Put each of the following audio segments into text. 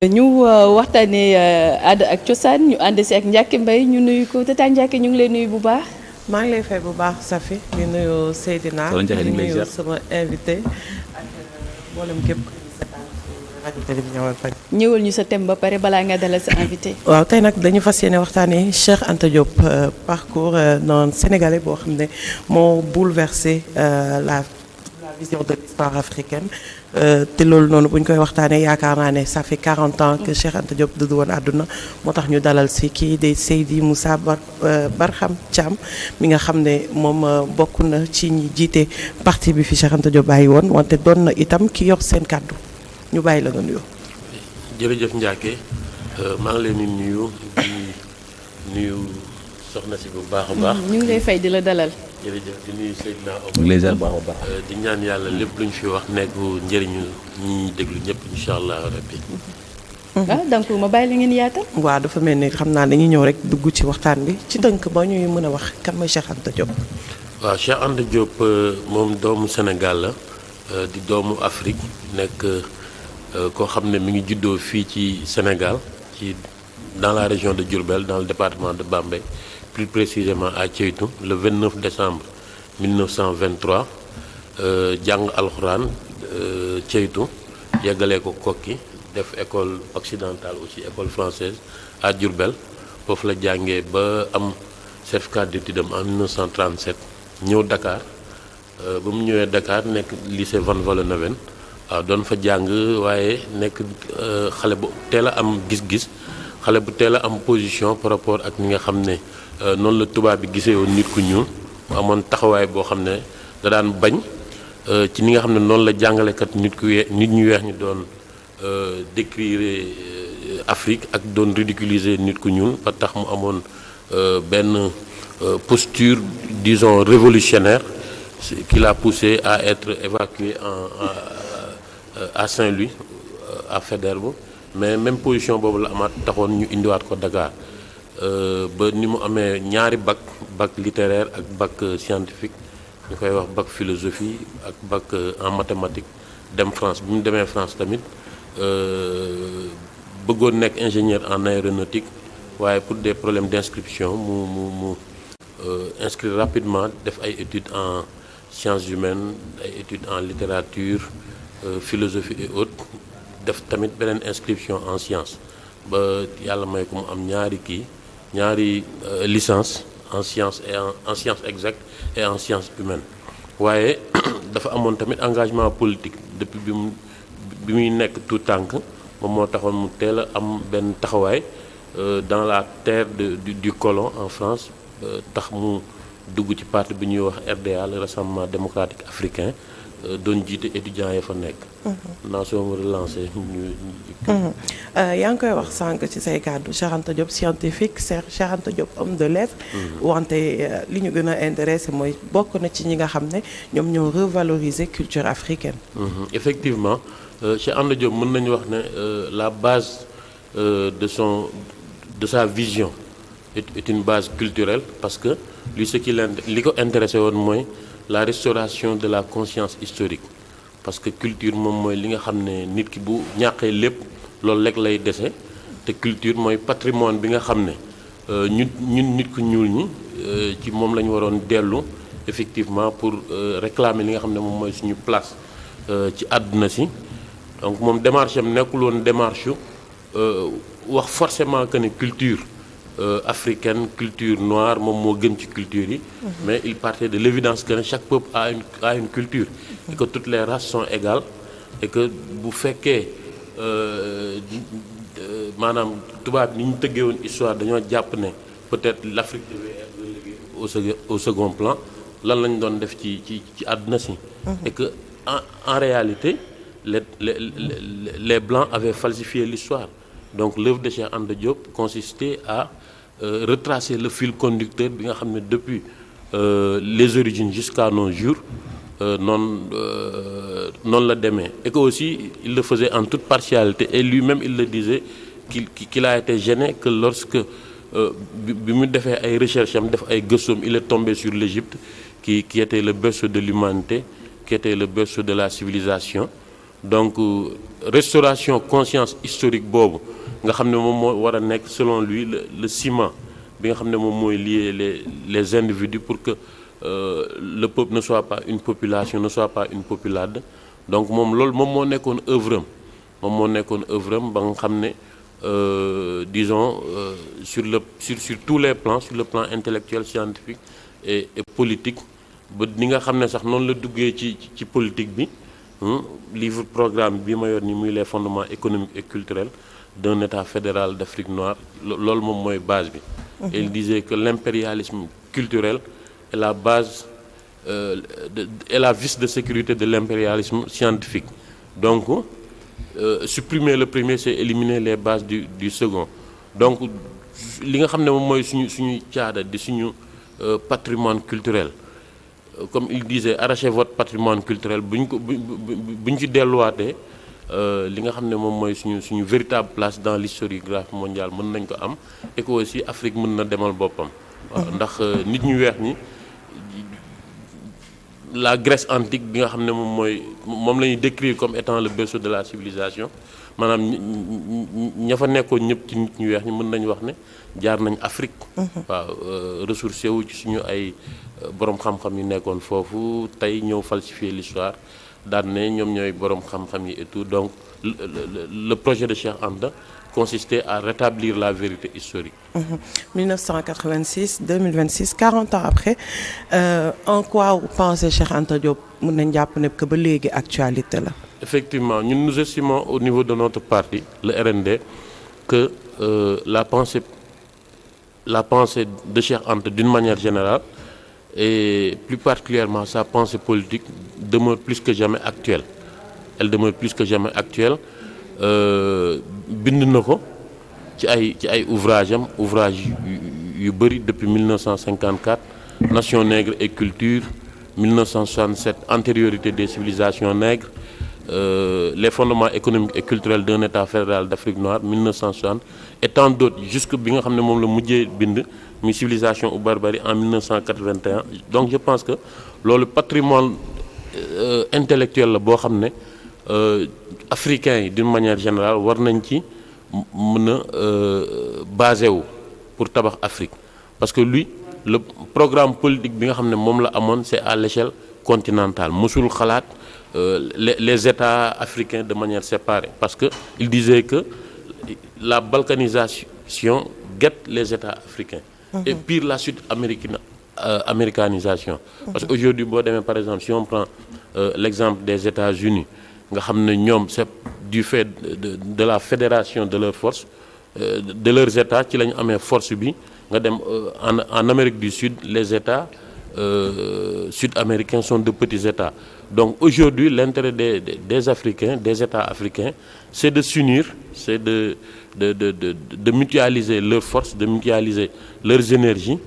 ñu waxtaanee aada ak cosaan ñu ànd si ak Ndiaké Mbaye ñu nuyu ko Tata Ndiaké ñu ngi lay nuyu bu baax. maa ngi lay fay bu baax Safi di nuyu Seydina di nuyu sama invité ak mboolem képp ku ñu seetaan rajo télévision Walfadjri. ñëwal ñu sa thème ba pare balaa nga dalal sa invité. waaw tey nag dañu fas yéene waxtaanee Cheikh Anta Diop parcours d'un Sénégalais boo xam ne moo bouleversé la vision de l'histoire africaine. te loolu noonu bu ñu koy waxtaanee yaakaar naa ne ça fait 40 ans que Cheikh Anta Diop dudd woon àdduna moo tax ñu dalal si kii de Seydi Moussa Barham Thiam mi nga xam ne moom bokk na ci ñi jiite parti bi fi Cheikh Anta Diop bàyyi woon wante doon na itam ki yor seen kàddu ñu bàyyi la nga nuyoo. jërëjëf Ndiaké maa ngi leen di nuyu soxna si bu baax a baax. ñu ngi lay fay di la dalal. jërëjëf di nuyu Seydina Omar di ñaan yàlla lépp lu ñu fi wax nekk njëriñu ñi déglu ñëpp incha allah rabbi. donc ma bàyyi la ngeen yaatal. waaw dafa mel ni xam naa dañuy ñëw rek dugg ci waxtaan bi ci tënk ba ñuy mën a wax kan mooy Cheikh Anta Diop. waaw Cheikh Anta Diop moom doomu Sénégal la di doomu Afrique nekk koo xam ne mi ngi juddoo fii ci Sénégal dans la région de Diourbel dans le département de Bambey. plus précisément à Ceytu le 29 décembre 1923 jàng alxuraan Ceytu yeggalee ko Kokki def école occidentale aussi école française à Diourbel foofu la jàngee ba am certificat d'études en 1937 ñëw Dakar ba mu ñëwee Dakar nekk lycée Van Vollenhoven waaw doon fa jàng waaye nekk xale bu teel a am gis-gis xale bu teel a am position par rapport ak ñi nga xam ne noonu la tubaab bi gisee woon nit ku ñuul mu amoon taxawaay boo xam ne da daan bañ ci ni nga xam ne noonu la jàngalekat nit ñu weex ñu doon décrire Afrique ak doon ridiculiser nit ku ñuul ba tax mu amoon benn posture disons révolutionnaire qui l'a poussé à être évacué à Saint-Louis à Faidherbe mais même position boobu la amaat taxoon ñu indiwaat ko Dakar ba ni mu amee ñaari bac littéraire ak bac scientifique ñu koy wax bac philosophie ak bac en mathématiques dem France bi mu demee France tamit bëggoon nekk ingénieur en aéronautique waaye pour des problèmes d'inscription mu inscrire rapidement def ay études en sciences humaines ay études en littérature philosophie et autres def tamit beneen inscription en sciences ba yàlla may ko mu am ñaari licence en sciences en sciences exactes et en sciences humaines waaye dafa amoon tamit engagement politique depuis bi muy nekk tout tànk moom moo taxoon mu teel a am benn taxawaay dans la terre du colon en France tax mu dugg ci parti bi ñuy wax RDA le Rassemblement démocratique africain doon jiite étudiants yi fa nekk. naa soo ma relancé yaa ngi koy wax sànq ci say kàddu Cheikh Anta Diop scientifique Cheikh Anta Diop homme de lettres. wante li ñu gën a intéressé mooy bokk na ci ñi nga xam ne ñoom ñoo revaloriser culture africaine. effectivement Cheikh Anta Diop mën nañu wax ne la base de sa vision est une base culturelle parce que lui ce qui li ko intéressé woon mooy. La restauration de la conscience historique parce que culture moom mooy li nga xam ne nit ki bu ñàqee lépp loolu lekk lay dese te culture mooy patrimoine bi nga xam ne ñun nit ku ñuul ñi ci moom la ñu waroon dellu effectivement pour réclamer li nga xam ne moom mooy suñu place ci àdduna si donc moom démarche am nekkul woon démarche wax forcément que ne culture africaine culture noire moom moo gën ci culture yi mais il partait de l'évidence que chaque peuple a une culture et que toutes les races sont égales et que bu fekkee maanaam tubaab ni ñu tëggee woon histoire dañoo jàpp ne peut-être l'Afrique devait être reléguée au second plan lan lañ doon def ci àdduna si et que en réalité les blancs avaient falsifié l'histoire donc l'œuvre de Cheikh Anta Diop consistait à retracer le fil conducteur bi nga xam ne depuis les origines jusqu'à nos jours noonu la demee et que aussi il le faisait en toute partialité et lui-même il le disait qu'il a été gêné que lorsque bi mu defee ay recherches am def ay gëstoom il est tombé sur l'Égypte qui était le berceau de l'humanité qui était le berceau de la civilisation donc restauration conscience historique boobu nga xam ne moom moo war a nekk selon lui le ciment bi nga xam ne moom mooy lier les individus pour que le peuple ne soit pas une population, ne soit pas une populade. Donc moom loolu moom moo nekkoon œuvre am ba nga xam ne disons sur tous les plans, sur le plan intellectuel, scientifique et politique, ba ni nga xam ne sax noonu la duggee ci politique bi. Livre programme bi ma yor ni muy les fondements économiques et culturels d'un État fédéral d'Afrique noire loolu moom mooy base bi. Et il disait que l'impérialisme culturel est la base est la vis de sécurité de l'impérialisme scientifique. Donc supprimer le premier, c'est éliminer les bases du second. Donc li nga xam ne moom mooy suñu caada di suñu patrimoine culturel. Comme il disait, arrachez votre patrimoine culturel bu ñu ci delluwaatee li nga xam ne moom mooy suñu véritable place dans l'historiographie mondiale mën nañ ko am et que aussi Afrique mën na demal boppam. waaw ndax nit ñu weex ñi la Grèce antique bi nga xam ne moom la ñuy décrire comme étant le berceau de la civilisation maanaam ña fa nekkoon ñëpp ci nit ñu weex ñi mën nañu wax ne jaar nañ Afrique. waaw ressourcé wu ci suñu ay borom xam-xam yi nekkoon foofu tey ñëw falsifier l'histoire daan ne ñoom ñooy borom xam-xam yi et tout. Donc le projet de Cheikh Anta consistait à rétablir la vérité historique. 1986 2026 40 ans après en quoi vous pensez Cheikh Anta Diop mën nañ jàpp ne que ba léegi actualité la. Effectivement nous estimons au niveau de notre parti le RND que la pensée de Cheikh Anta d'une manière générale et plus particulièrement sa pensée politique demeure plus que jamais actuelle. Elle demeure plus que jamais actuelle. Bind na ko ci ay ouvrage yu bëri depuis 1954 Nation nègre et culture 1967 antériorité des civilisations nègres les fondements économiques et culturels d'un État fédéral d'Afrique noire 1960 et tant d'autres jusque bi nga xam ne moom la mujjee bind muy civilisation ou barbarie en 1981. Donc je pense que loolu patrimoine intellectuel la boo xam ne africains yi d'une manière générale war nañ ci mën a basé wu pour tabax Afrique parce que lui le programme politique bi nga xam ne moom la amoon c'est à l'échelle continentale mosul xalaat les États africains de manière séparée parce que il disait que la balkanisation guette les États africains et pire la sud-américanisation parce que aujourd'hui boo demee par exemple si on prend l'exemple des États-Unis nga xam ne ñoom c'est du fait de la fédération de leurs forces de leurs États ci la ñu amee force bi nga dem en Amérique du Sud les États sud-américains sont de petits États. Donc aujourd'hui l'intérêt des Africains, des États africains, c'est de s'unir, c'est de mutualiser leurs forces, de mutualiser leurs énergies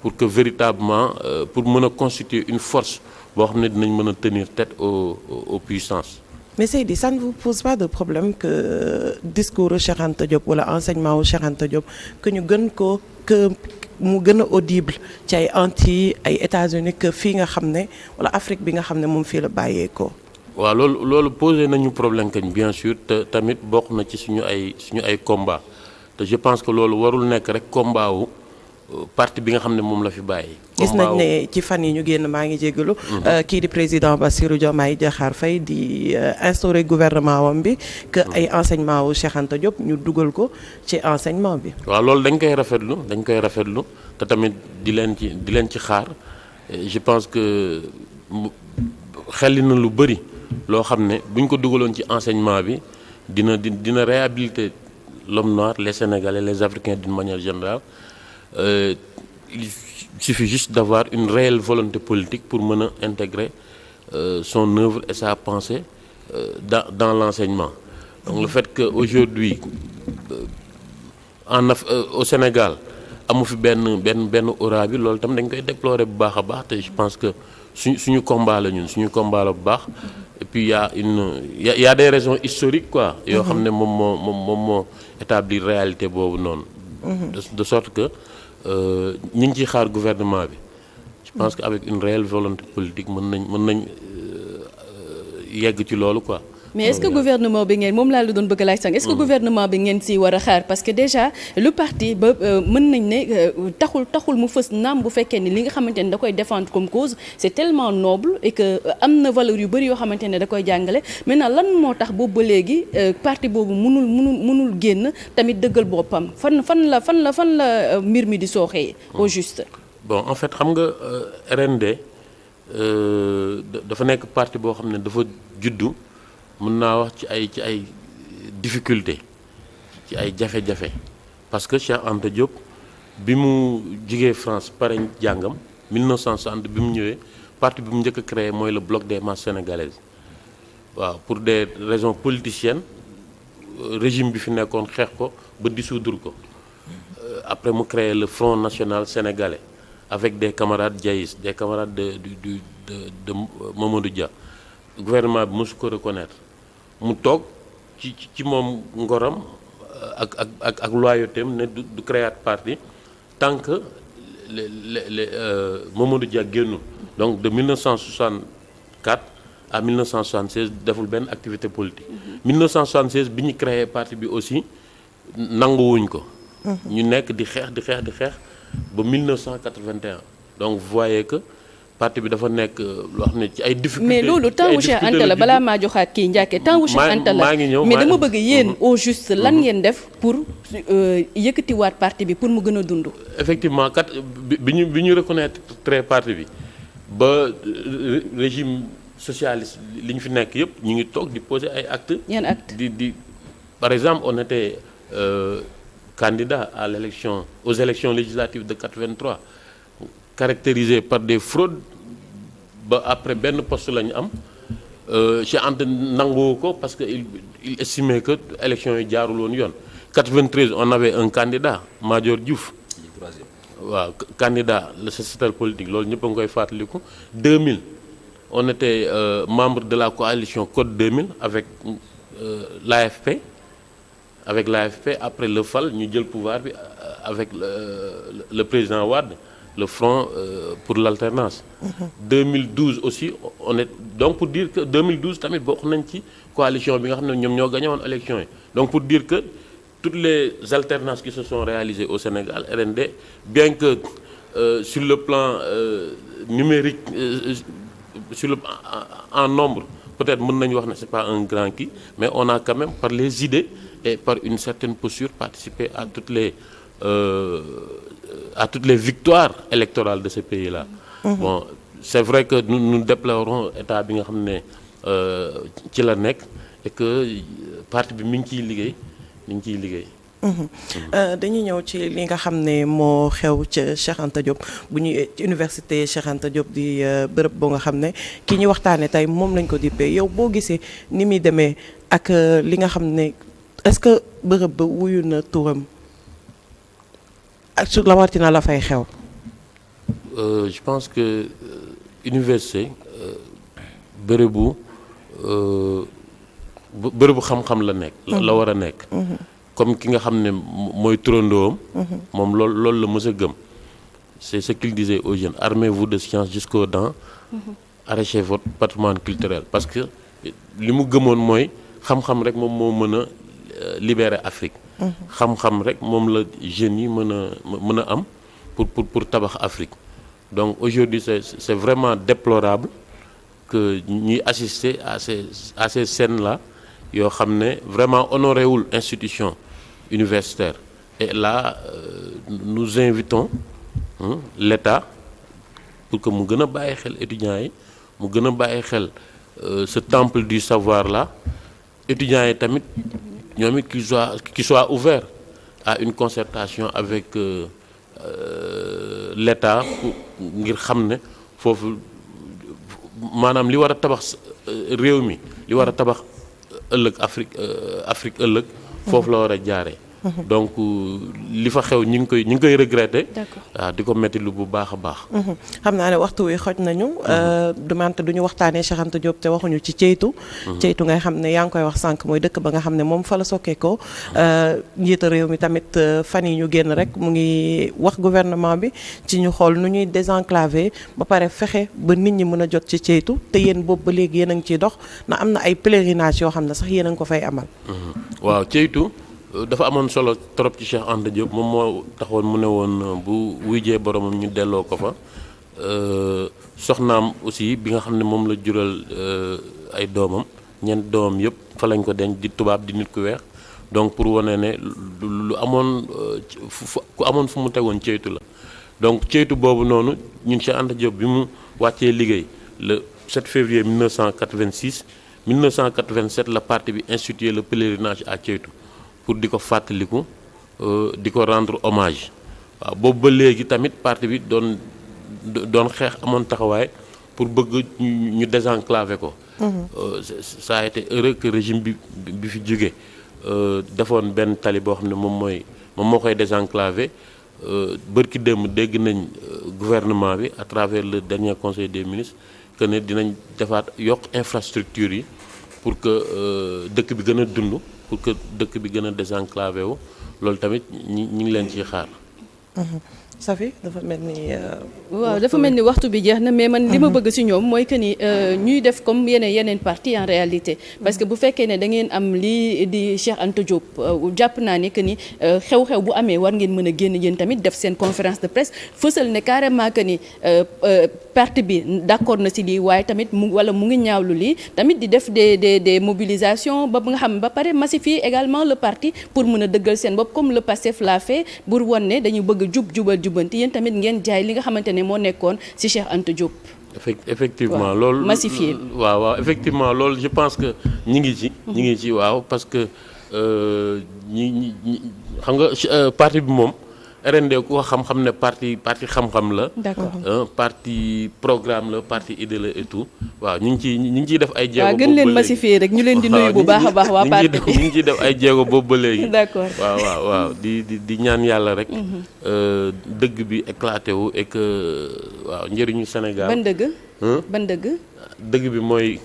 pour que véritablement pour mën a constituer une force boo xam ne dinañ mën a tenir tête aux puissances. Mais Seydi, ça ne vous pose pas de problème que discours u Cheikh Anta Diop wala enseignement wu Cheikh Anta Diop que ñu gën ko que mu gën a audible ci ay Antilles ay États-Unis que fii nga xam ne wala Afrique bi nga xam ne moom fii la bàyyeekoo. waaw loolu posé nañu problème kañ bien sûr te tamit bokk na ci suñu ay combat te je pense que loolu warul nekk rek combat wu parti bi nga xam ne moom la fi bàyyi. gis nañ ne ci fan yi ñu génn maa ngi jégalu. kii di président Bassirou Diomaye Diakhar Faye di instaurer gouvernement wam bi que ay enseignement wu Cheikh Anta Diop ñu dugal ko ci enseignement bi. waaw loolu dañ koy rafetlu te tamit di leen ci xaar je pense que xelli na lu bëri loo xam ne buñ ko dugaloon ci enseignement bi dina réhabiliter l'homme noir les Sénégalais les Africains d'une manière générale. Il suffit juste d'avoir une réelle volonté politique pour mën a intégrer son œuvre et sa pensée dans l'enseignement. Donc le fait que aujourd'hui au Sénégal amu fi benn aura bi loolu tam dañ koy déplorer bu baax a baax te je pense que suñu combat la suñu combat la bu baax et puis il y a des raisons historiques quoi yoo xam ne moom moo établir réalité boobu noonu. De sorte que ñu ngi ciy xaar gouvernement bi je pense que avec une réelle volonté politique mën nañ yegg ci loolu quoi. mais est-ce que gouvernement bi ngeen moom laa la doon bëgg a laaj sànq est-ce que gouvernement bi ngeen si war a xaar parce que déjà le parti ba mën nañ ne taxul mu fës naam bu fekkee ni li nga xamante ne da koy défendre comme cause c'est tellement noble et que am na valeur yu bëri yoo xamante ne da koy jàngale maintenant lan moo tax boobu ba léegi parti boobu mënul génn tamit dëggal boppam fan la mbir mi di sooxee au juste. bon en fait xam nga RND dafa nekk parti boo xam ne dafa juddu mën naa wax ci ay difficulté ci ay jafe-jafe parce que Cheikh Anta Diop bi mu jugee France pare jàngam 1960 bi mu ñëwee parti bi mu njëkk a créé mooy le bloc des masses sénégalaises waaw pour des raisons politiciennes régime bi fi nekkoon xeex ko ba dissoudre ko après mu créé le Front national sénégalais avec des camarades Diaïs des camarades de Mamadou Dia gouvernement bi mosu ko reconnaître mu toog ci moom ngoram ak loyauté am ne du créer parti tant que les Mamadou Dia génnul donc de 1964 à 1976 deful benn activité politique. 1976 bi ñu créé parti bi aussi nanguwuñ ko. ñu nekk di xeex ba 1981 donc vous voyez que parti bi dafa nekk loo xam ne ci ay difficultés. mais loolu temps wu Cheikh Anta la balaa maa joxaat kii Ndiaké temps wu Cheikh Anta la mais dama bëgg yéen au juste lan ngeen def pour yëkkatiwaat parti bi pour mu gën a dund. effectivement bi ñu reconnaître très parti bi ba régime socialiste li ñu fi nekk yëpp ñu ngi toog di poser ay actes. yan actes di par exemple on était candidat aux élections législatives de 83 caractérisé par des fraudes ba après benn poste la ñu am Cheikh Anta nanguwu ko parce que il estimait que élections yi jaarul woon yoon 93 on avait un candidat Madior Diouf waaw candidat le sociétal politique loolu ñëpp a ngi koy fàttaliku 2000 on était membre de la coalition Code 2000 avec l'AFP après le FAL ñu jël pouvoir bi avec le président Wade le Front pour l'alternance 2012 aussi on est donc pour dire que 2012 tamit bokk nañ ci coalition bi nga xam ne ñoom ñoo gagné woon élection yi donc pour dire que toutes les alternances qui se sont réalisées au Sénégal RND bien que sur le plan numérique en nombre peut-être mën nañu wax ne c'est pas un grand kii mais on a quand même par les idées et par une certaine posture participé à toutes les victoires électorales de ce pays-là. Bon c'est vrai que nous déplorons état bi nga xam ne ci la nekk et que parti bi mi ngi ciy liggéey. dañuy ñëw ci li nga xam ne moo xew ca Cheikh Anta Diop bu ñuy ci université Cheikh Anta Diop di bërëb boo nga xam ne ki ñu waxtaanee tey moom lañ ko dippee yow boo gisee ni muy demee ak li nga xam ne est-ce que bërëb ba wuyu na turam ak su la wartina la fay xew. Je pense que université bërëbu xam-xam la nekk. la war a nekk. comme ki nga xam ne mooy turandoom moom loolu la mës a gëm c'est ce qu'il disait aux jeunes armez-vous de science jusqu'aux dents arrachez votre patrimoine culturel parce que li mu gëmoon mooy xam-xam rek moom moo mën a libérer Afrique xam-xam rek moom la jeunes yi mën a am pour tabax Afrique donc aujourd'hui c'est vraiment déplorable que ñuy assister à ces scènes-là yoo xam ne vraiment honoré wul institution universitaire et là nous invitons l'État pour que mu gën a bàyyi xel étudiants yi mu gën a bàyyi xel ce temple du savoir là étudiants yi tamit ñoom it qui soit ouvert à une concertation avec l'État ngir xam ne foofu maanaam li war a tabax réew mi li war a tabax ëllëg Afrique ëllëg foofu la war a jaaree donc li fa xew ñu ngi koy regretter. D'accord. waaw di ko metti lu bu baax a baax. xam naa ne waxtu wi xoj nañu. dumante duñu waxtaanee Cheikh Anta Diop te waxuñu ci ceytu. ceytu ngay xam ne yaa ngi koy wax sànq mooy dëkk ba nga xam ne moom fa la sokkeekoo. njiita réew mi tamit fan yi ñu génn rek mu ngi wax gouvernement bi ci ñu xool nu ñuy désenclaver ba pare fexe ba nit ñi mën a jot ci ceytu te yéen boobu ba léegi yéen a ngi ciy dox na am na ay pèlerinage yoo xam ne sax yéen a ngi ko fay amal. waaw ceytu dafa amoon solo trop ci Cheikh Anta Diop moom moo taxoon mu ne woon bu wujjee boromam ñu delloo ko fa soxnaam aussi bi nga xam ne moom la jural ay doomam ñeent doomam yëpp fa lañ ko denc di tubaab di nit ku weex donc pour wane ne lu amoon ku amoon fu mu tegoon ceytu la donc ceytu boobu noonu ñun Cheikh Anta Diop bi mu wàccee liggéey le 7 février 1986 1987 la parti bi institué le pèlerinage à Ceytu pour di ko fàttaliku di ko rendre hommage waaw boobu ba léegi tamit parti bi doon xeex amoon taxawaay pour bëgg ñu désenclaver ko. ça a été heureux que régime bi fi jóge defoon benn tali boo xam ne moom moo koy désenclaver bërki démb dégg nañ gouvernement bi à travers le dernier conseil des ministres que ne dinañ defaat yokk infrastructure yi pour que dëkk bi gën a dund pour que dëkk bi gën a désenclavé wu loolu tamit ñi ngi leen ciy xaar. Safi dafa mel ni. waaw dafa mel ni waxtu bi jeex na mais man li ma bëgg ci ñoom mooy que ni ñuy def comme yeneen parti en réalité. parce que bu fekkee ne da ngeen am lii di Cheikh Anta Diop jàpp naa ne que ni xew-xew bu amee war ngeen mën a génn yéen tamit def seen conférence de presse fësal ne carrément que ni parti bi d'accord na ci lii waaye tamit mu ngi ñaawlu lii tamit di def des mobilisations ba nga xam ba pare massifier également le parti pour mën a dëggal seen bopp comme le PASTEF l'a fait pour wan ne dañu bëgg jubal jubanti yéen tamit ngeen jaay li nga xamante ne moo nekkoon ci Cheikh Anta Diop. effectivement loolu massifié waaw effectivement loolu je pense que ñi ngi ci waaw parce que ñi xam nga parti bi moom RND ku ko xam-xam ne parti xam-xam la. d'accord parti programme la parti idée la et tout waaw ñu ngi ciy def ay jéego. waaw gën leen massifier rek ñu leen di nuyu bu baax a baax waa parti bi ñu ngi ciy def ay jéego boobu ba léegi. d'accord waaw di ñaan yàlla rek. dëgg bi éclaté wu et que waaw njëriñu Sénégal. ban dëgg. dëgg bi mooy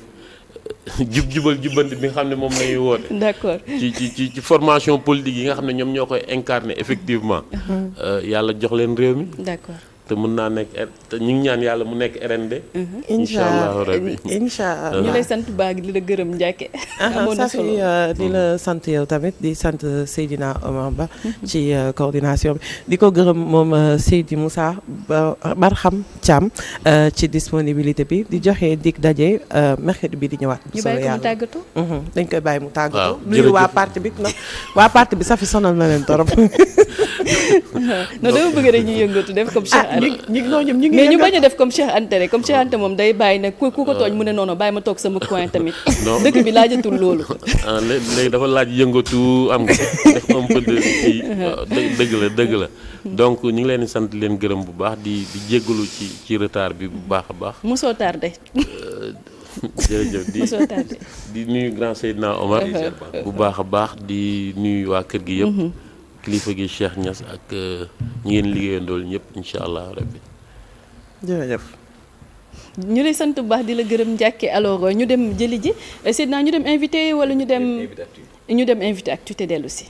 jubal jubanti bi nga xam ne moom lañuy woote. d'accord ci formation politique yi nga xam ne ñoom ñoo koy incarner effectivement. yàlla jox leen réew mi. d'accord te mën naa nekk te ñu ngi ñaan yàlla mu nekk RND. incha allah rabbi incha allah ñu lay sant baag di la gërëm Ndiaké. amoon na solo di la sant yow tamit di sant Seydina Omar Ba. ci coordination bi di ko gërëm moom Seydi Moussa Barham Thiam ci disponibilité bi di joxe dig daje mercredi bi di ñëwaat. ñu bàyyi ko mu tàggatoo. dañ koy bàyyi mu tàggatoo. nuyu waa parti bi nag waa parti bi Safi sonal na leen torop. non dama bëgg rek ñu yëngatu def comme Cheikh Anta. mais ñu bañ a def comme Cheikh Anta rek comme Cheikh Anta moom day bàyyi nag ku ko tooñ mu ne noonu bàyyi ma toog sama coin tamit. dëkk bi laajatul loolu. léegi dafa laaj yëngatu am nga def un peu de kii dëgg la donc ñu ngi leen di sant leen gërëm bu baax di jéggalu ci retard bi bu baax a baax. mosoo tardé. jërëjëf di nuyu grand Seydina Omar bu baax a baax di nuyu waa kër gi yëpp. kilifa gi Cheikh Niass ak ñi ngeen liggéeyandool ñëpp incha allah rabbi. jërëjëf. ñu lay sant bu baax di la gërëm Ndiaké alors ñu dem jëli ji Seydina ñu dem invité wala ñu dem invité actu te dellu si.